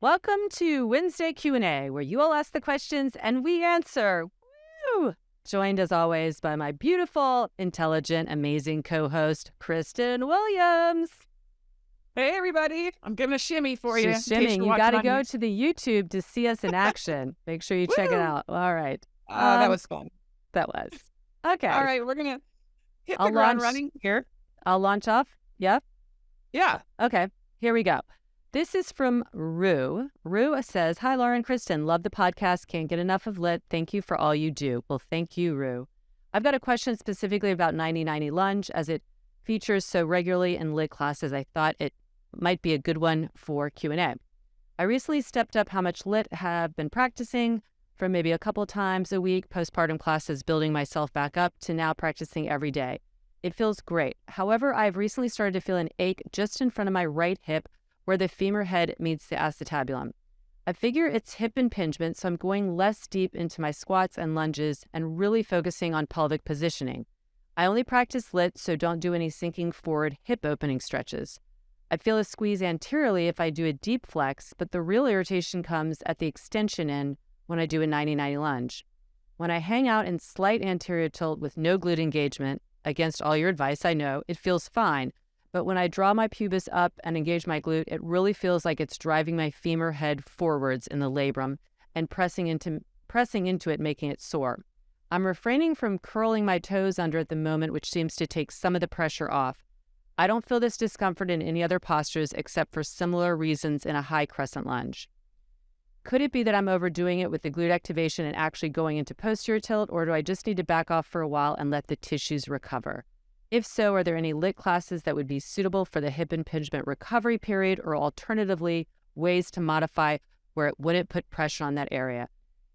Welcome to Wednesday Q&A, where you all ask the questions and we answer. Woo! Joined as always by my beautiful, intelligent, amazing co-host, Kristen Williams. Hey, everybody. I'm giving a shimmy for you. She's shimmying. You got to go to the YouTube to see us in action. Make sure you check it out. All right. That was fun. That was. Okay. All right. We're going to hit the ground running here. I'll launch off. Yeah? Yeah. Okay. Here we go. This is from Rue. Rue says, "Hi, Laura and Kristen. Love the podcast. Can't get enough of Lit. Thank you for all you do." Well, thank you, Rue. I've got a question specifically about 90-90 lunge, as it features so regularly in Lit classes. I thought it might be a good one for Q&A. I recently stepped up how much Lit have been practicing from maybe a couple times a week, postpartum classes, building myself back up, to now practicing every day. It feels great. However, I've recently started to feel an ache just in front of my right hip, where the femur head meets the acetabulum. I figure it's hip impingement, so I'm going less deep into my squats and lunges and really focusing on pelvic positioning. I only practice Lit, so don't do any sinking forward hip opening stretches. I feel a squeeze anteriorly if I do a deep flex, but the real irritation comes at the extension end when I do a 90-90 lunge. When I hang out in slight anterior tilt with no glute engagement, against all your advice, I know, it feels fine. But when I draw my pubis up and engage my glute, it really feels like it's driving my femur head forwards in the labrum and pressing into it, making it sore. I'm refraining from curling my toes under at the moment, which seems to take some of the pressure off. I don't feel this discomfort in any other postures except for similar reasons in a high crescent lunge. Could it be that I'm overdoing it with the glute activation and actually going into posterior tilt, or do I just need to back off for a while and let the tissues recover? If so, are there any Lit classes that would be suitable for the hip impingement recovery period, or alternatively, ways to modify where it wouldn't put pressure on that area?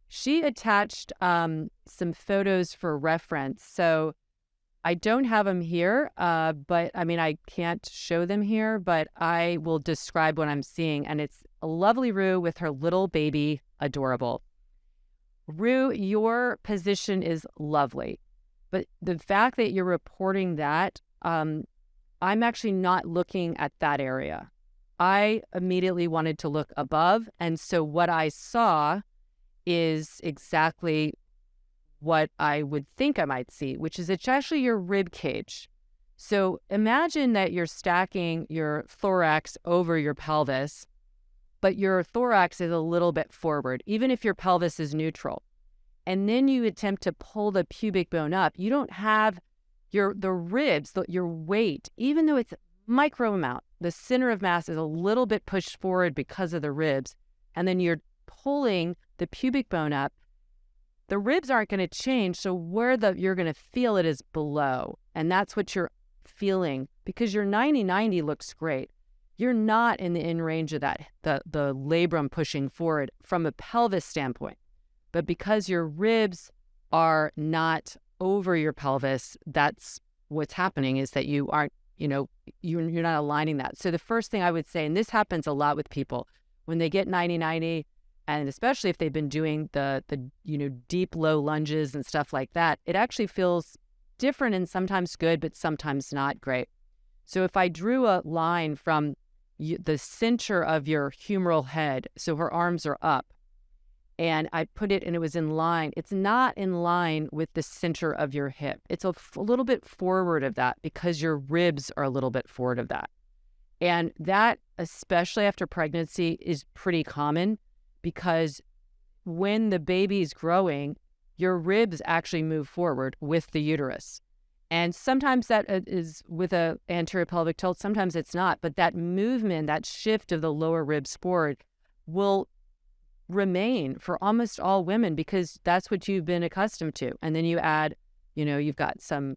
She attached some photos for reference. So I don't have them here, but I mean, I can't show them here, but I will describe what I'm seeing. And it's a lovely Rue with her little baby, adorable. Rue, your position is lovely. But the fact that you're reporting that, I'm actually not looking at that area. I immediately wanted to look above. And so what I saw is exactly what I would think I might see, which is it's actually your rib cage. So imagine that you're stacking your thorax over your pelvis, but your thorax is a little bit forward, even if your pelvis is neutral. And then you attempt to pull the pubic bone up. You don't have the ribs, your weight, even though it's a micro amount, the center of mass is a little bit pushed forward because of the ribs. And then you're pulling the pubic bone up. The ribs aren't going to change. So where you're going to feel it is below. And that's what you're feeling, because your 90-90 looks great. You're not in the in range of that, the labrum pushing forward from a pelvis standpoint. But because your ribs are not over your pelvis, that's what's happening, is that you aren't, you're not aligning that. So the first thing I would say, and this happens a lot with people, when they get 90-90, and especially if they've been doing the deep low lunges and stuff like that, it actually feels different and sometimes good, but sometimes not great. So if I drew a line from the center of your humeral head, so her arms are up, and I put it and it was in line. It's not in line with the center of your hip. It's a little bit forward of that because your ribs are a little bit forward of that. And that, especially after pregnancy, is pretty common, because when the baby's growing, your ribs actually move forward with the uterus. And sometimes that is with a anterior pelvic tilt, sometimes it's not. But that movement, that shift of the lower ribs forward will remain for almost all women, because that's what you've been accustomed to. And then you add, you've got some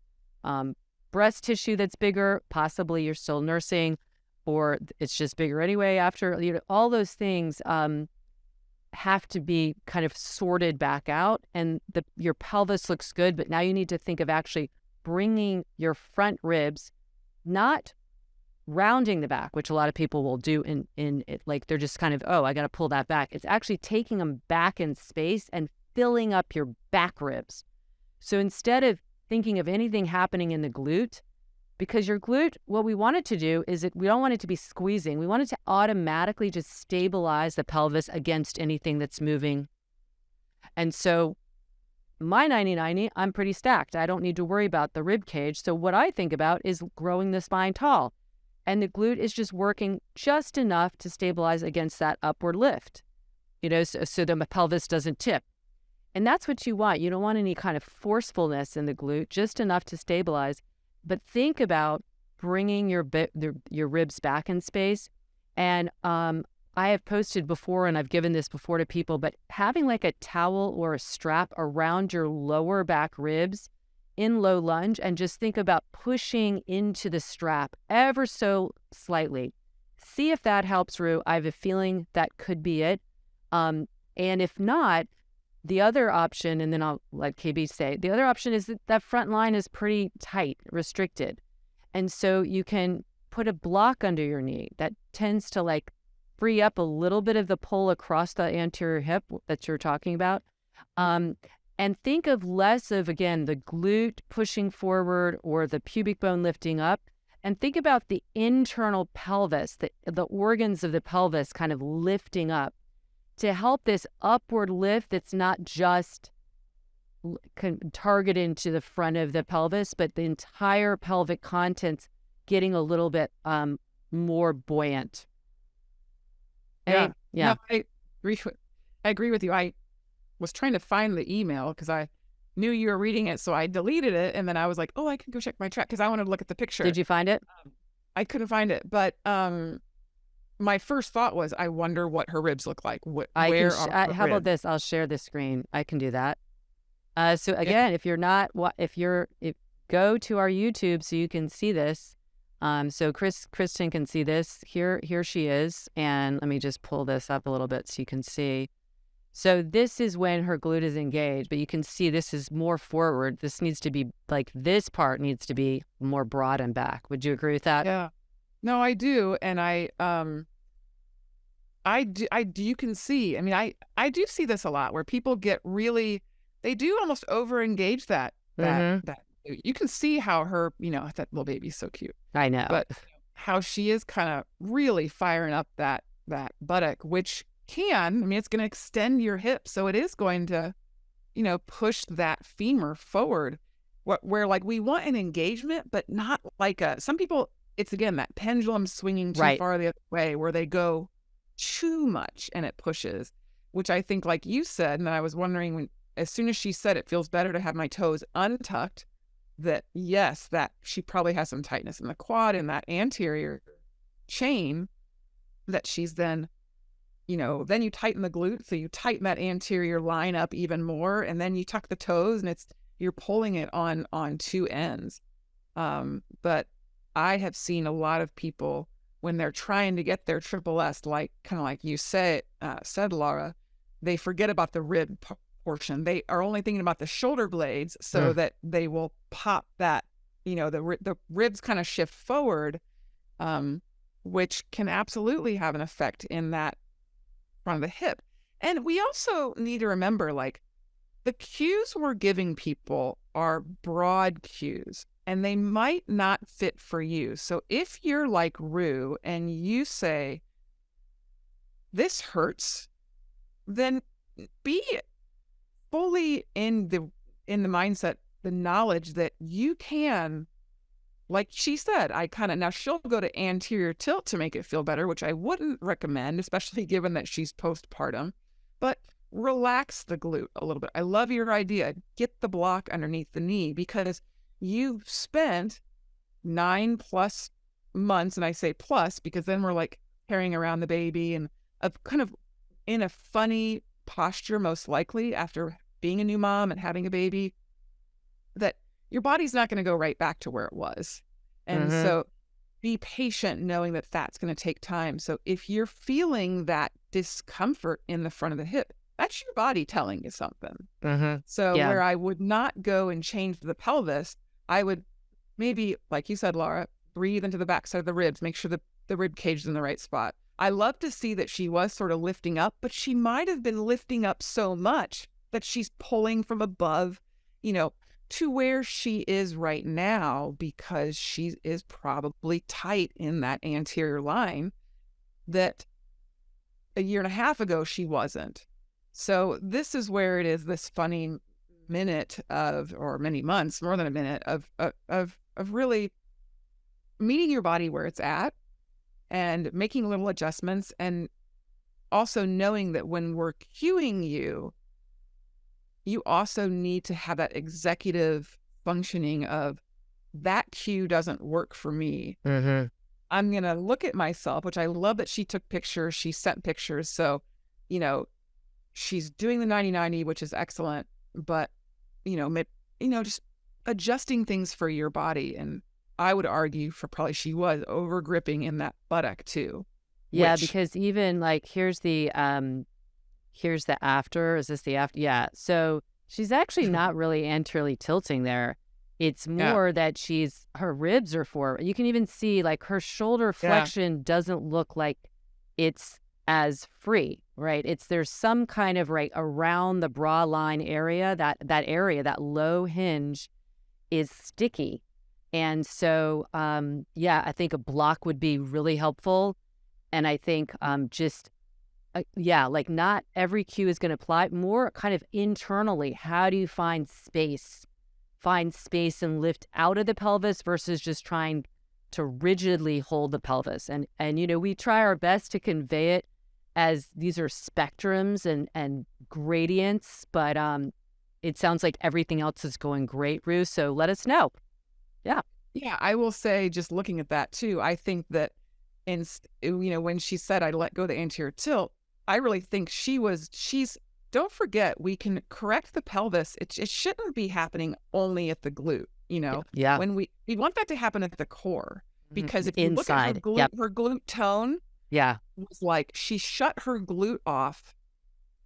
breast tissue that's bigger, possibly you're still nursing, or it's just bigger anyway after, all those things have to be kind of sorted back out, and your pelvis looks good, but now you need to think of actually bringing your front ribs, not rounding the back, which a lot of people will do in it, like they're just kind of, I got to pull that back. It's actually taking them back in space and filling up your back ribs. So instead of thinking of anything happening in the glute, because your glute, what we want it to do is we don't want it to be squeezing. We want it to automatically just stabilize the pelvis against anything that's moving. And so my 90-90, I'm pretty stacked. I don't need to worry about the rib cage. So what I think about is growing the spine tall. And the glute is just working just enough to stabilize against that upward lift, so the pelvis doesn't tip. And that's what you want. You don't want any kind of forcefulness in the glute, just enough to stabilize. But think about bringing your ribs back in space. And I have posted before, and I've given this before to people, but having like a towel or a strap around your lower back ribs in low lunge, and just think about pushing into the strap ever so slightly. See if that helps, Rue. I have a feeling that could be it. And if not, the other option, and then I'll let KB say, the other option is that front line is pretty tight, restricted. And so you can put a block under your knee that tends to like free up a little bit of the pull across the anterior hip that you're talking about. And think of less of, again, the glute pushing forward or the pubic bone lifting up. And think about the internal pelvis, the organs of the pelvis kind of lifting up to help this upward lift that's not just targeted to the front of the pelvis, but the entire pelvic contents getting a little bit more buoyant. Yeah. Yeah. No, I agree with you. I was trying to find the email because I knew you were reading it, so I deleted it, and then I was like, oh, I can go check my track because I wanted to look at the picture. Did you find it? I couldn't find it, but my first thought was, I wonder what her ribs look like. How about this? I'll share the screen. I can do that. So again, if go to our YouTube so you can see this. So Kristen can see this. Here she is, and let me just pull this up a little bit so you can see. So this is when her glute is engaged, but you can see this is more forward. This needs to be like, this part needs to be more broad and back. Would you agree with that? Yeah. No, I do. And I do, you can see, I mean, I do see this a lot where people get really, they do almost over-engage that you can see how her, that little baby's so cute. I know. But how she is kind of really firing up that buttock, which it's going to extend your hip. So it is going to, push that femur forward where like we want an engagement, but not like some people, it's again, that pendulum swinging too far the other way where they go too much and it pushes, which I think, like you said, and I was wondering as soon as she said it feels better to have my toes untucked, that yes, that she probably has some tightness in the quad and that anterior chain that she's then, then you tighten the glute. So you tighten that anterior line up even more, and then you tuck the toes and you're pulling it on two ends. But I have seen a lot of people when they're trying to get their triple S, like kind of like you said, Laura, they forget about the rib portion. They are only thinking about the shoulder blades so that they will pop that, the ribs kind of shift forward, which can absolutely have an effect in that front of the hip. And we also need to remember, like, the cues we're giving people are broad cues and they might not fit for you. So if you're like Rue and you say, this hurts, then be fully in the mindset, the knowledge that you can, like she said, now she'll go to anterior tilt to make it feel better, which I wouldn't recommend, especially given that she's postpartum, but relax the glute a little bit. I love your idea. Get the block underneath the knee because you've spent 9+ months, and I say plus because then we're like carrying around the baby and kind of in a funny posture, most likely after being a new mom and having a baby, that your body's not going to go right back to where it was. And so be patient knowing that that's going to take time. So if you're feeling that discomfort in the front of the hip, that's your body telling you something. So where I would not go and change the pelvis, I would maybe, like you said, Laura, breathe into the backside of the ribs, make sure the rib cage is in the right spot. I love to see that she was sort of lifting up, but she might have been lifting up so much that she's pulling from above, to where she is right now, because she is probably tight in that anterior line that a year and a half ago she wasn't. So this is where it is this funny minute of, or many months, more than a minute of really meeting your body where it's at and making little adjustments, and also knowing that when we're cueing you, you also need to have that executive functioning of, that cue doesn't work for me. Mm-hmm. I'm going to look at myself, which I love that she took pictures, she sent pictures. So, you know, she's doing the 90-90, which is excellent, but, just adjusting things for your body. And I would argue for probably she was over gripping in that buttock too. Yeah, because even like, here's the after. Is this the after? Yeah. So she's actually not really anteriorly tilting there. It's more that her ribs are forward. You can even see like her shoulder flexion doesn't look like it's as free, right? There's some kind of right around the bra line area, that area, that low hinge is sticky. And so, I think a block would be really helpful. And I think like not every cue is going to apply, more kind of internally. How do you find space and lift out of the pelvis versus just trying to rigidly hold the pelvis? And we try our best to convey it as these are spectrums and gradients, but it sounds like everything else is going great, Rue. So let us know. Yeah. Yeah, I will say, just looking at that too, I think that when she said I'd let go of the anterior tilt, I really think don't forget, we can correct the pelvis. It shouldn't be happening only at the glute, Yeah. When we want that to happen at the core, because if you look at her glute tone, was like she shut her glute off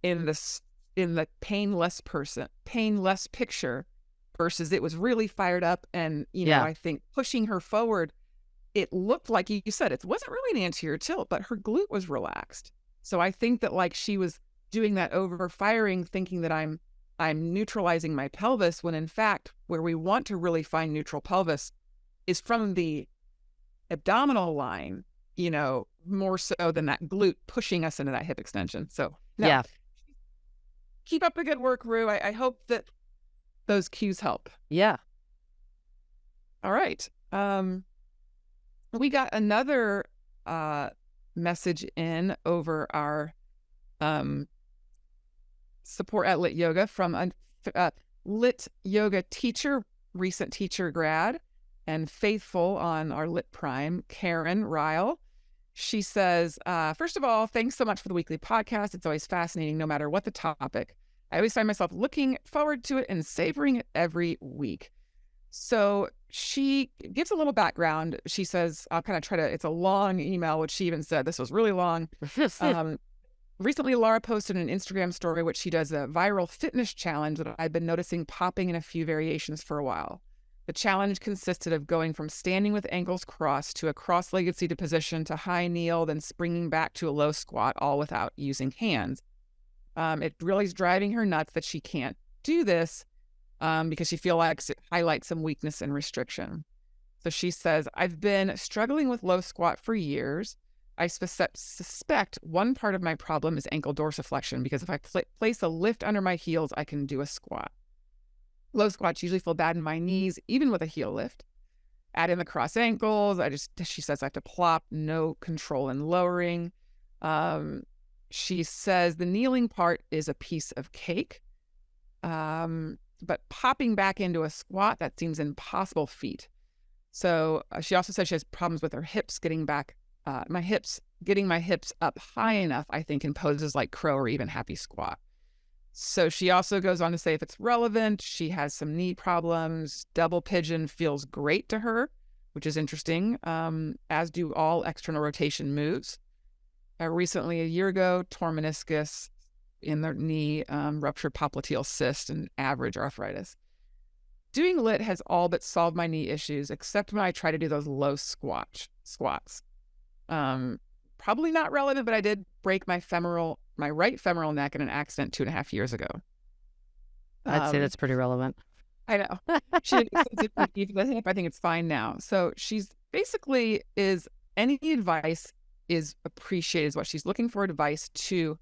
in the painless picture, versus it was really fired up. And, I think pushing her forward, it looked like you said, it wasn't really an anterior tilt, but her glute was relaxed. So I think that like she was doing that over firing, thinking that I'm neutralizing my pelvis, when in fact, where we want to really find neutral pelvis is from the abdominal line, more so than that glute pushing us into that hip extension. So keep up the good work, Rue. I hope that those cues help. Yeah. All right. We got another message in over our support at Lit Yoga from a Lit Yoga teacher, recent teacher grad, and faithful on our Lit Prime, Karen Ryle. She says, first of all, thanks so much for the weekly podcast. It's always fascinating, no matter what the topic. I always find myself looking forward to it and savoring it every week. So she gives a little background. She says, I'll kind of try to, it's a long email, which she even said this was really long. Recently, Laura posted an Instagram story, which she does a viral fitness challenge that I've been noticing popping in a few variations for a while. The challenge consisted of going from standing with ankles crossed to a cross-legged seated position to high kneel, then springing back to a low squat, all without using hands. It really is driving her nuts that she can't do this because she feels like it highlights some weakness and restriction. So she says, I've been struggling with low squat for years. I suspect one part of my problem is ankle dorsiflexion, because if I place a lift under my heels, I can do a squat. Low squats usually feel bad in my knees, even with a heel lift. Add in the cross ankles. She says I have to plop, no control in lowering. She says the kneeling part is a piece of cake. But popping back into a squat, that seems an impossible feat. So she also says she has problems with her hips getting back, getting my hips up high enough, I think, in poses like crow or even happy squat. So she also goes on to say if it's relevant, she has some knee problems. Double pigeon feels great to her, which is interesting, as do all external rotation moves. Recently, a year ago, tore meniscus in their knee, ruptured popliteal cyst, and average arthritis. Doing lit has all but solved my knee issues, except when I try to do those low squats. Probably not relevant, but I did break my right femoral neck in an accident 2.5 years ago. I'd say that's pretty relevant. I know. She did extensive PT for the hip. I think it's fine now. So she's basically is any advice is appreciated is what she's looking for advice to,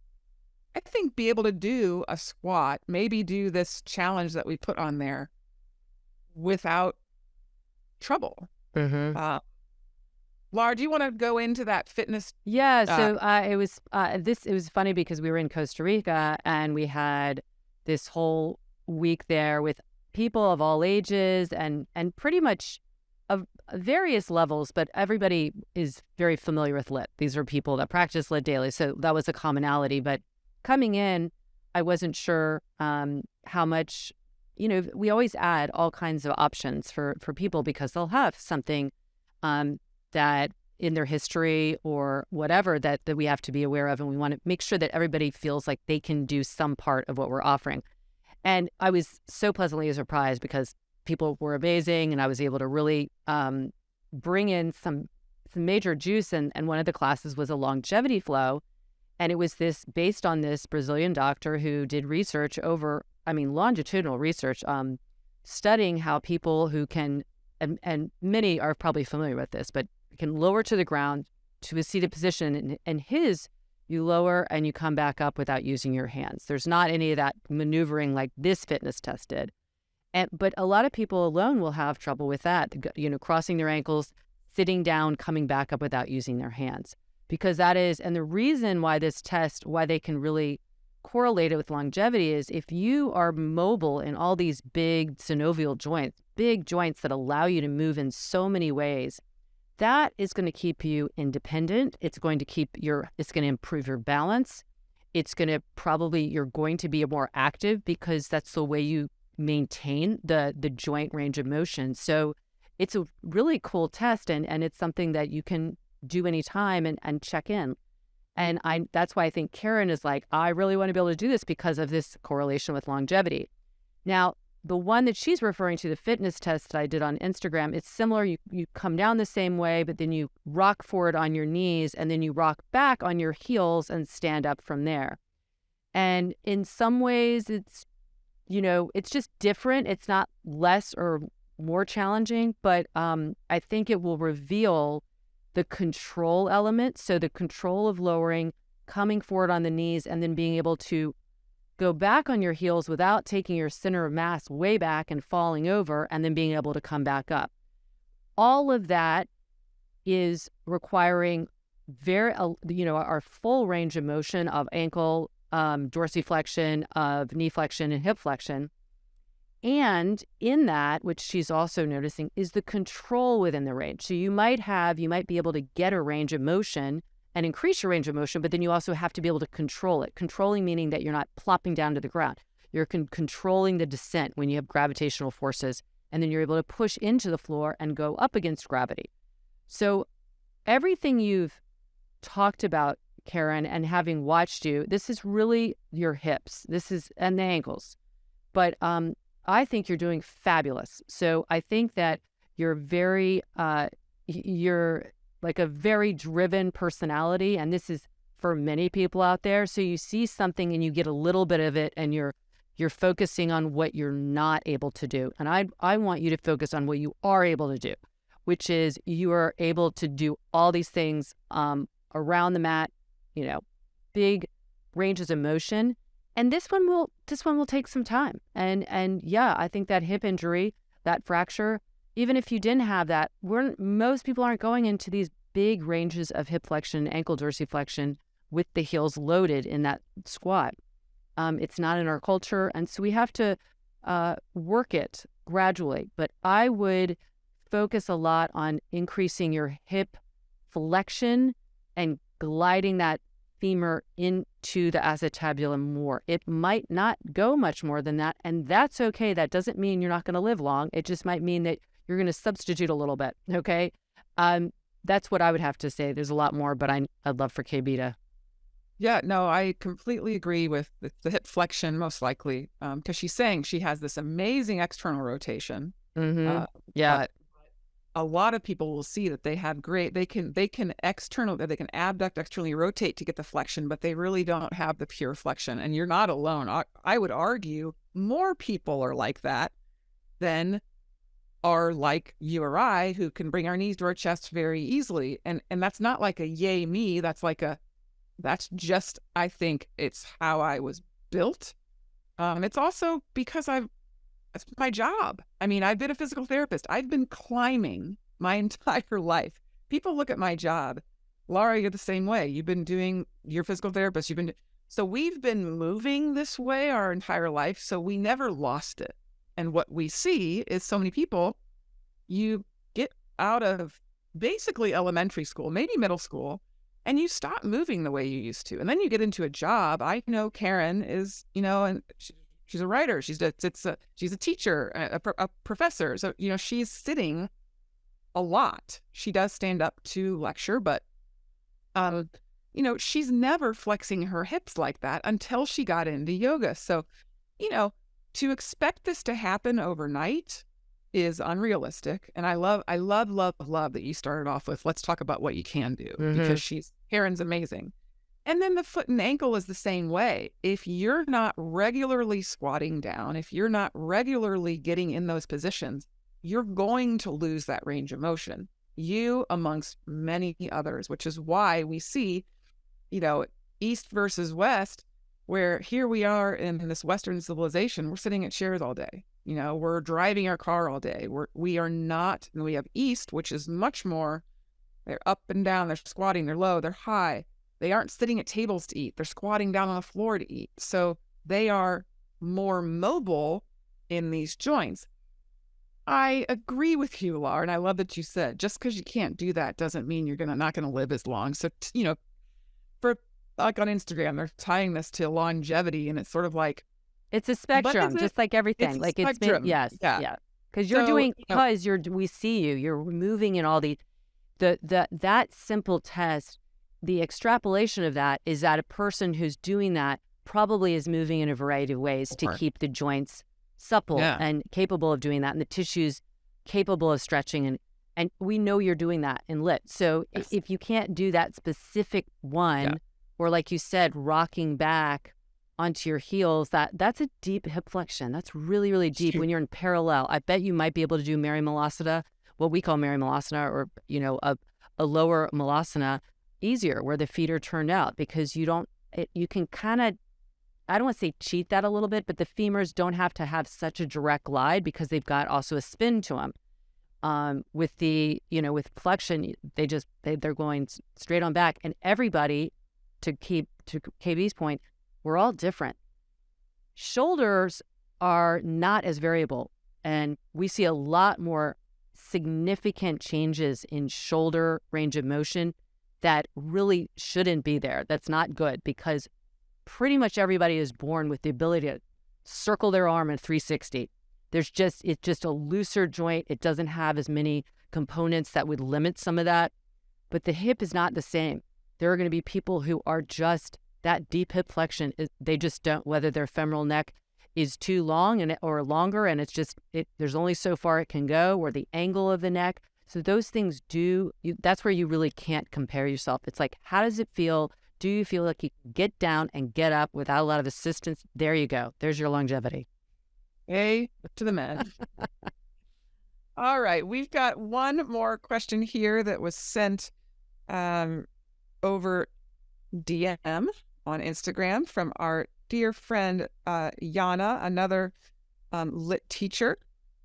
I think, be able to do a squat, maybe do this challenge that we put on there without trouble. Mm-hmm. Laura, do you want to go into that fitness? Yeah, so it was funny because we were in Costa Rica and we had this whole week there with people of all ages and pretty much of various levels, but everybody is very familiar with lit. These are people that practice lit daily, so that was a commonality. But coming in, I wasn't sure how much, we always add all kinds of options for people because they'll have something that in their history or whatever that we have to be aware of. And we want to make sure that everybody feels like they can do some part of what we're offering. And I was so pleasantly surprised because people were amazing and I was able to really bring in some major juice. And one of the classes was a longevity flow. And it was based on this Brazilian doctor who did research longitudinal research, studying how people who can, and many are probably familiar with this, but can lower to the ground to a seated position. And you lower and you come back up without using your hands. There's not any of that maneuvering like this fitness test did. But a lot of people alone will have trouble with that, crossing their ankles, sitting down, coming back up without using their hands. Because and the reason why this test, why they can really correlate it with longevity is if you are mobile in all these big synovial joints, big joints that allow you to move in so many ways, that is going to keep you independent. It's going to improve your balance. You're going to be more active because that's the way you maintain the joint range of motion. So it's a really cool test and it's something that you can do anytime and check in. And that's why I think Karen is like, I really want to be able to do this because of this correlation with longevity. Now, the one that she's referring to, the fitness test that I did on Instagram, it's similar. You come down the same way, but then you rock forward on your knees and then you rock back on your heels and stand up from there. And in some ways, it's just different. It's not less or more challenging, but I think it will reveal the control element. So the control of lowering, coming forward on the knees, and then being able to go back on your heels without taking your center of mass way back and falling over, and then being able to come back up. All of that is requiring our full range of motion of ankle, dorsiflexion, of knee flexion and hip flexion. And in that, which she's also noticing, is the control within the range. So you might be able to get a range of motion and increase your range of motion, but then you also have to be able to control it. Controlling meaning that you're not plopping down to the ground. You're controlling the descent when you have gravitational forces, and then you're able to push into the floor and go up against gravity. So everything you've talked about, Karen, and having watched you, this is really your hips. And the ankles. But I think you're doing fabulous. So I think that you're like a very driven personality, and this is for many people out there. So you see something and you get a little bit of it, and you're focusing on what you're not able to do. And I want you to focus on what you are able to do, which is you are able to do all these things around the mat, big ranges of motion. And this one will take some time. And yeah, I think that hip injury, that fracture, even if you didn't have that, most people aren't going into these big ranges of hip flexion, ankle dorsiflexion with the heels loaded in that squat. It's not in our culture. And so we have to work it gradually. But I would focus a lot on increasing your hip flexion and gliding that femur into the acetabulum more. It might not go much more than that, and that's okay. That doesn't mean you're not going to live long. It just might mean that you're going to substitute a little bit, okay? That's what I would have to say. There's a lot more, but I'd love for KB to. Yeah, no, I completely agree with the hip flexion, most likely, because she's saying she has this amazing external rotation. Mm-hmm. But a lot of people will see that they have they can abduct, externally rotate to get the flexion, but they really don't have the pure flexion. And you're not alone. I would argue more people are like that. than are like you or I, who can bring our knees to our chest very easily. And that's not like a yay me. That's just, I think it's how I was built. It's also because it's my job. I mean, I've been a physical therapist. I've been climbing my entire life. People look at my job. Laura, you're the same way. You've been doing your physical therapist. So we've been moving this way our entire life. So we never lost it. And what we see is so many people, you get out of basically elementary school, maybe middle school, and you stop moving the way you used to. And then you get into a job. I know Karen is, and she's a writer. She's a teacher, a professor. So, she's sitting a lot. She does stand up to lecture, but, she's never flexing her hips like that until she got into yoga. So, to expect this to happen overnight is unrealistic. And I love that you started off with, let's talk about what you can do, because Karen's amazing. And then the foot and ankle is the same way. If you're not regularly squatting down, if you're not regularly getting in those positions, you're going to lose that range of motion. You amongst many others, which is why we see, East versus West, where here we are in this Western civilization, we're sitting at chairs all day. We're driving our car all day. We are not, and we have East, which is much more, they're up and down, they're squatting, they're low, they're high. They aren't sitting at tables to eat. They're squatting down on the floor to eat. So they are more mobile in these joints. I agree with you, Laura, and I love that you said, just because you can't do that doesn't mean you're not going to live as long. So, for like on Instagram, they're tying this to longevity, and it's sort of like, it's a spectrum, just like everything. It's like a spectrum. Yes, yeah. Because we see you're moving in all that simple test. The extrapolation of that is that a person who's doing that probably is moving in a variety of ways to keep the joints supple and capable of doing that, and the tissues capable of stretching. And we know you're doing that in lit. So if you can't do that specific one, or like you said, rocking back onto your heels, that's a deep hip flexion. That's really, really deep when you're in parallel. I bet you might be able to do Mary Malasana, what we call Mary Malasana, or, a lower Malasana, easier, where the feet are turned out, because you can kind of, I don't want to say cheat that a little bit, but the femurs don't have to have such a direct glide because they've got also a spin to them. With with flexion, they're going straight on back. And everybody, to KB's point, we're all different. Shoulders are not as variable, and we see a lot more significant changes in shoulder range of motion that really shouldn't be there. That's not good, because pretty much everybody is born with the ability to circle their arm in 360. It's just a looser joint. It doesn't have as many components that would limit some of that. But the hip is not the same. There are going to be people who are just that deep hip flexion. They just don't, whether their femoral neck is too long or longer, and there's only so far it can go, or the angle of the neck. So those things that's where you really can't compare yourself. It's like, how does it feel? Do you feel like you can get down and get up without a lot of assistance? There you go. There's your longevity. A to the men. All right. We've got one more question here that was sent over DM on Instagram from our dear friend Yana, another lit teacher.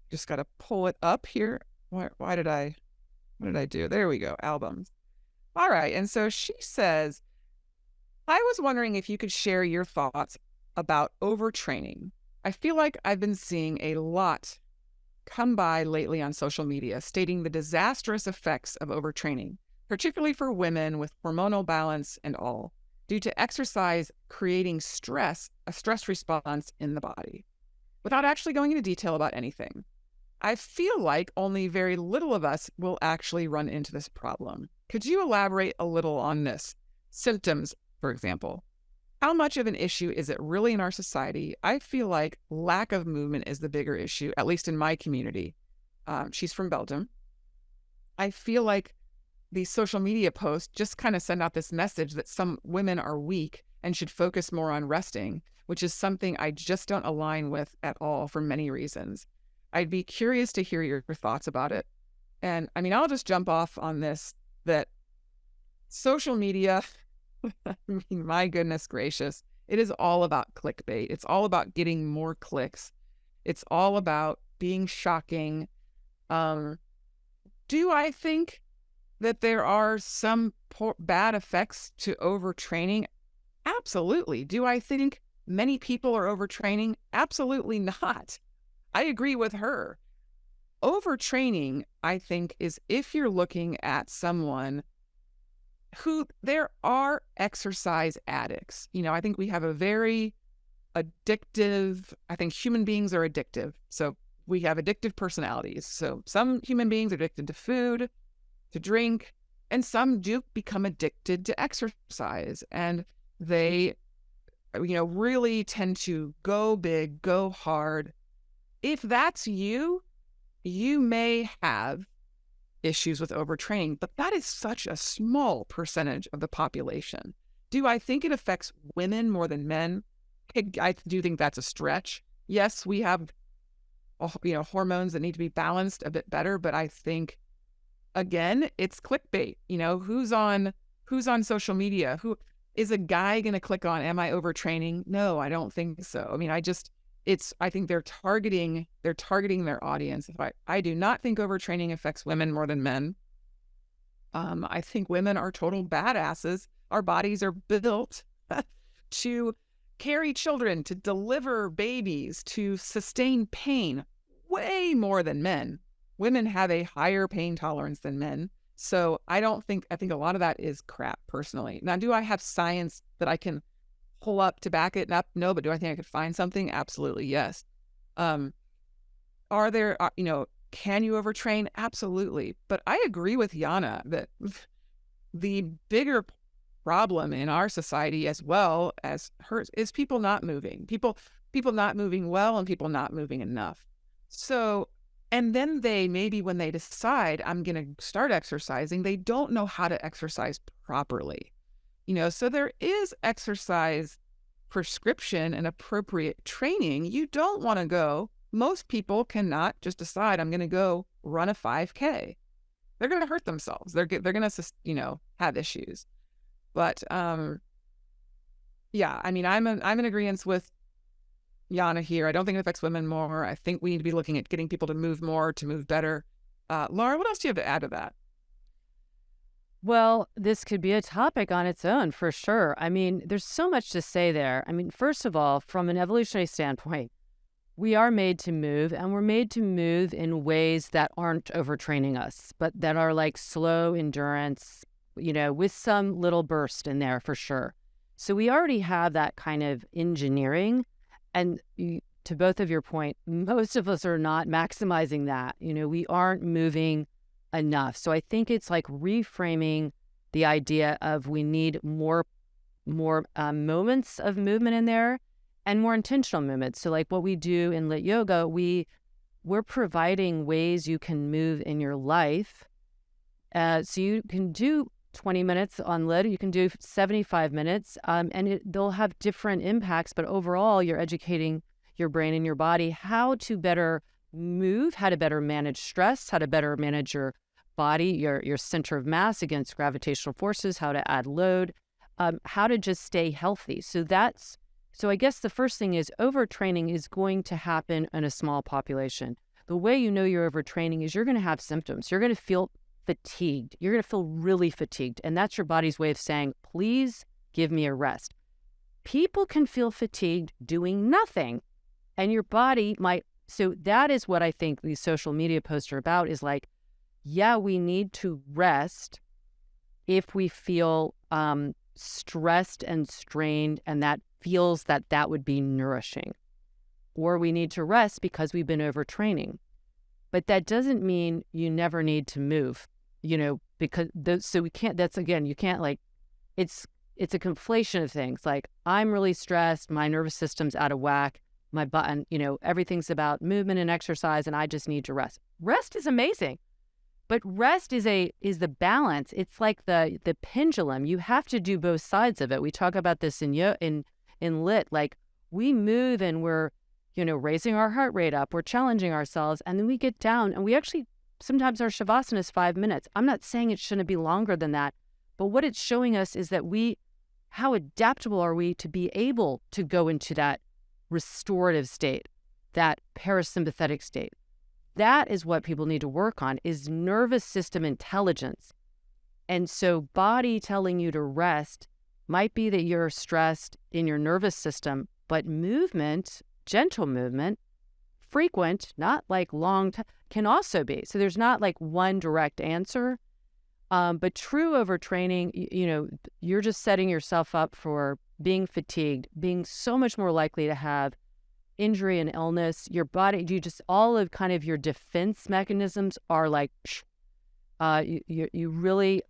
Just got to pull it up here. What did I do? There we go. Albums. All right. And so she says, I was wondering if you could share your thoughts about overtraining. I feel like I've been seeing a lot come by lately on social media stating the disastrous effects of overtraining, particularly for women with hormonal balance and all, due to exercise creating a stress response in the body, without actually going into detail about anything. I feel like only very little of us will actually run into this problem. Could you elaborate a little on this? Symptoms, for example. How much of an issue is it really in our society? I feel like lack of movement is the bigger issue, at least in my community. She's from Belgium. I feel like these social media posts just kind of send out this message that some women are weak and should focus more on resting, which is something I just don't align with at all for many reasons. I'd be curious to hear your thoughts about it. And I mean, I'll just jump off on this, that social media, I mean, my goodness gracious, it is all about clickbait. It's all about getting more clicks. It's all about being shocking. Do I think that there are some bad effects to overtraining? Absolutely. Do I think many people are overtraining? Absolutely not. I agree with her. Overtraining, I think, is if you're looking at someone who, there are exercise addicts. You know, I think we have a very addictive, I think human beings are addictive. So we have addictive personalities. So some human beings are addicted to food, to drink, and some do become addicted to exercise. And they, you know, really tend to go big, go hard. If that's you, you may have issues with overtraining, but that is such a small percentage of the population. Do I think it affects women more than men? I do think that's a stretch. Yes, we have, you know, hormones that need to be balanced a bit better, but I think, again, it's clickbait. You know, who's on social media? Who is a guy going to click on, am I overtraining? No, I don't think so. I mean, I think they're targeting their audience. I do not think overtraining affects women more than men. I think women are total badasses. Our bodies are built to carry children, to deliver babies, to sustain pain way more than men. Women have a higher pain tolerance than men. So I think a lot of that is crap personally. Now, do I have science that I can pull up to back it up? No, but do I think I could find something? Absolutely, yes. Are there, you know, can you overtrain? Absolutely. But I agree with Yana that the bigger problem in our society as well as hers is people not moving. People not moving well and people not moving enough. So, and then they maybe when they decide I'm going to start exercising, they don't know how to exercise properly. You know, so there is exercise prescription and appropriate training. You don't want to go. Most people cannot just decide I'm going to go run a 5K. They're going to hurt themselves. They're going to, you know, have issues. But yeah, I mean, I'm in agreement with Yana here. I don't think it affects women more. I think we need to be looking at getting people to move more, to move better. Laura, what else do you have to add to that? Well, this could be a topic on its own for sure. I mean, there's so much to say there. I mean, first of all, from an evolutionary standpoint, we are made to move, and we're made to move in ways that aren't overtraining us, but that are like slow endurance, you know, with some little burst in there for sure. So we already have that kind of engineering. And to both of your point, most of us are not maximizing that. You know, we aren't moving enough. So I think it's like reframing the idea of we need more moments of movement in there and more intentional movements. So like what we do in Lit Yoga, we're providing ways you can move in your life. So you can do 20 minutes on Lit, you can do 75 minutes, and they'll have different impacts, but overall you're educating your brain and your body how to better move, how to better manage stress, how to better manage your body, your center of mass against gravitational forces, how to add load, how to just stay healthy. So I guess the first thing is overtraining is going to happen in a small population. The way you know you're overtraining is you're going to have symptoms. You're going to feel fatigued. You're going to feel really fatigued. And that's your body's way of saying, please give me a rest. People can feel fatigued doing nothing. And your body might. So that is what I think these social media posts are about, is like, yeah, we need to rest if we feel stressed and strained, and that feels that would be nourishing. Or we need to rest because we've been overtraining. But that doesn't mean you never need to move, you know, because so we can't, that's again, you can't like, it's a conflation of things. Like, I'm really stressed, my nervous system's out of whack, my button, you know, everything's about movement and exercise, and I just need to rest. Rest is amazing. But rest is the balance. It's like the pendulum. You have to do both sides of it. We talk about this in Lit. Like, we move and we're, raising our heart rate up, we're challenging ourselves, and then we get down and we actually, sometimes our Shavasana is 5 minutes. I'm not saying it shouldn't be longer than that, but what it's showing us is that how adaptable are we to be able to go into that restorative state, that parasympathetic state. That is what people need to work on, is nervous system intelligence. And so body telling you to rest might be that you're stressed in your nervous system, but movement, gentle movement, frequent, not like long, can also be. So there's not like one direct answer. But true overtraining, you're just setting yourself up for being fatigued, being so much more likely to have injury and illness. Your body, all of kind of your defense mechanisms are like, you really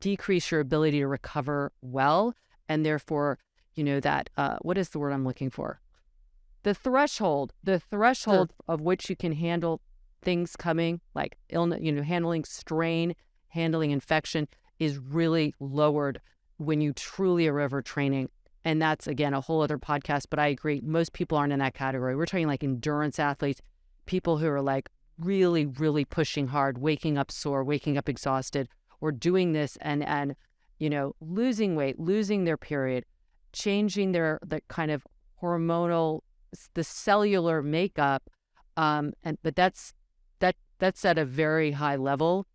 decrease your ability to recover well. And therefore, that, what is the word I'm looking for? The threshold Sure. of which you can handle things coming, like illness, handling strain, handling infection, is really lowered when you truly are overtraining. And that's, again, a whole other podcast, but I agree. Most people aren't in that category. We're talking like endurance athletes, people who are like really, really pushing hard, waking up sore, waking up exhausted, or doing this and losing weight, losing their period, changing the kind of hormonal, the cellular makeup. But that's at a very high level.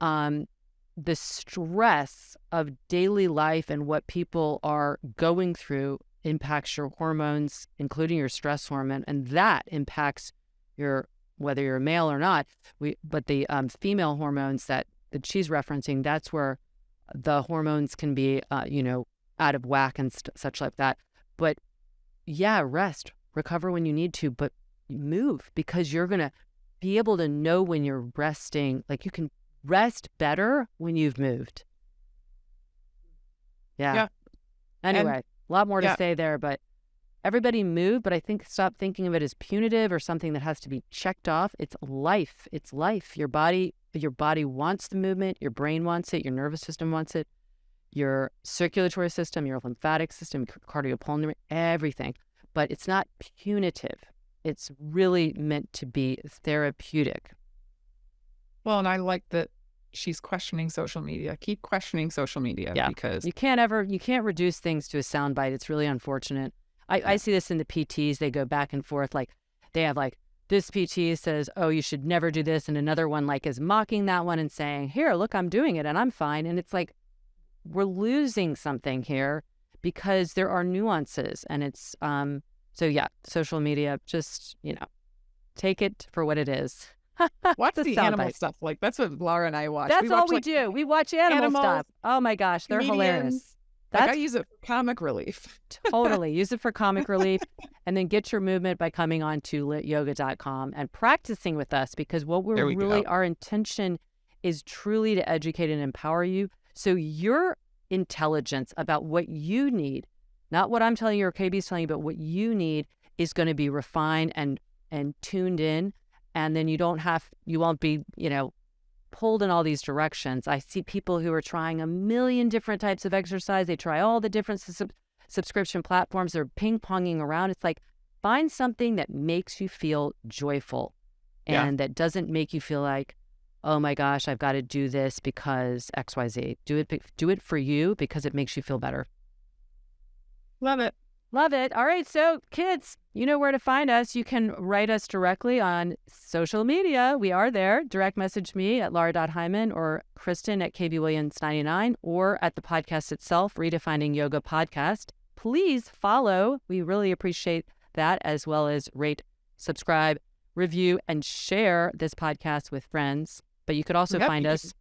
The stress of daily life and what people are going through impacts your hormones, including your stress hormone, and that impacts whether you're a male or not. But the female hormones that she's referencing, that's where the hormones can be, out of whack and such like that. But yeah, rest, recover when you need to, but move, because you're going to be able to know when you're resting. Like, you can rest better when you've moved. Yeah. Anyway, a lot more to say there, but everybody move, but I think stop thinking of it as punitive or something that has to be checked off. It's life. It's life. Your body wants the movement. Your brain wants it. Your nervous system wants it. Your circulatory system, your lymphatic system, cardiopulmonary, everything. But it's not punitive. It's really meant to be therapeutic. Well, and I like that she's questioning social media. Keep questioning social media, because you can't reduce things to a soundbite. It's really unfortunate. I see this in the PTs. They go back and forth. Like, they have like, this PT says, oh, you should never do this. And another one like is mocking that one and saying, here, look, I'm doing it and I'm fine. And it's like, we're losing something here because there are nuances. And it's, social media, just, take it for what it is. Watch the animal stuff. Like, that's what Laura and I watch. That's all we do. We watch animal stuff. Oh my gosh, they're hilarious. I use it for comic relief. Totally. Use it for comic relief, and then get your movement by coming on to lityoga.com and practicing with us, because our intention is truly to educate and empower you. So your intelligence about what you need, not what I'm telling you or KB's telling you, but what you need, is going to be refined and tuned in. And then you won't be, pulled in all these directions. I see people who are trying a million different types of exercise. They try all the different subscription platforms. They're ping-ponging around. It's like, find something that makes you feel joyful and that doesn't make you feel like, oh my gosh, I've got to do this because XYZ. Do it for you because it makes you feel better. Love it. Love it. All right. So kids, you know where to find us. You can write us directly on social media. We are there. Direct message me at Laura.Hyman or Kristen at KBWilliams99, or at the podcast itself, Redefining Yoga Podcast. Please follow. We really appreciate that, as well as rate, subscribe, review, and share this podcast with friends. But you could also find us.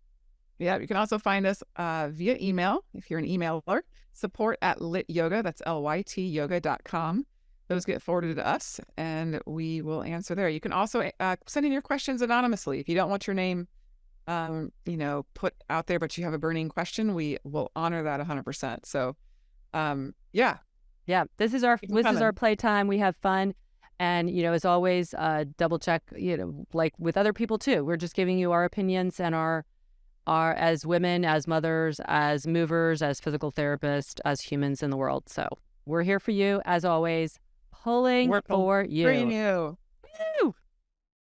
Yeah, you can also find us via email if you're an emailer. support@lityoga, that's LYT yoga.com. Those get forwarded to us, and we will answer there. You can also send in your questions anonymously. If you don't want your name, put out there, but you have a burning question, we will honor that 100%. So, yeah. This is our playtime. We have fun, and as always, double check. Like with other people too. We're just giving you our opinions and our as women, as mothers, as movers, as physical therapists, as humans in the world. So we're here for you as always. pulling We're for for you. you.